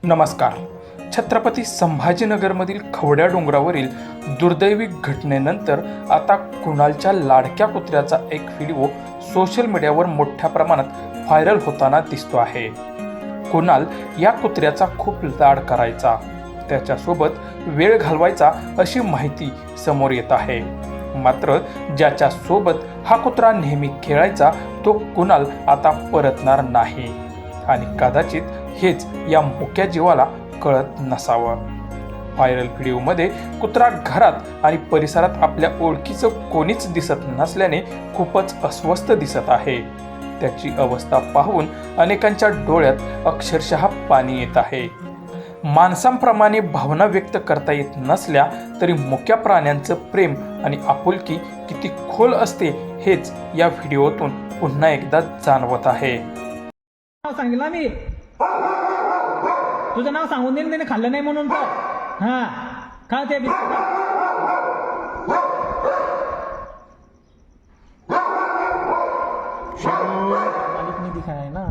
नमस्कार. छत्रपती संभाजीनगरमधील खवड्या डोंगरावरील दुर्दैवी घटनेनंतर आता कुणालच्या लाडक्या कुत्र्याचा एक व्हिडिओ सोशल मीडियावर मोठ्या प्रमाणात व्हायरल होताना दिसतो आहे. कुणाल या कुत्र्याचा खूप लाड करायचा, त्याच्यासोबत वेळ घालवायचा अशी माहिती समोर येत आहे. मात्र ज्याच्या सोबत हा कुत्रा नेहमी खेळायचा तो कुणाल आता परतणार नाही आणि कदाचित हेच या मुक्या जीवाला कळत नसावं. व्हायरल व्हिडिओमध्ये कुत्रा घरात आणि परिसरात आपल्या ओळखीचं कोणीच दिसत नसल्याने खूपच अस्वस्थ दिसत आहे. त्याची अवस्था पाहून अनेकांच्या डोळ्यात अक्षरशः पाणी येत आहे. माणसांप्रमाणे भावना व्यक्त करता येत नसल्या तरी मुक्या प्राण्यांचं प्रेम आणि आपुलकी किती खोल असते हेच या व्हिडिओतून पुन्हा एकदा जाणवत आहे. सांगितलं ना मी, तुझं नाव सांगून देईन त्याने खाल्लं नाही म्हणून. तर हा खा ते मालिक नाही दिखाया है ना.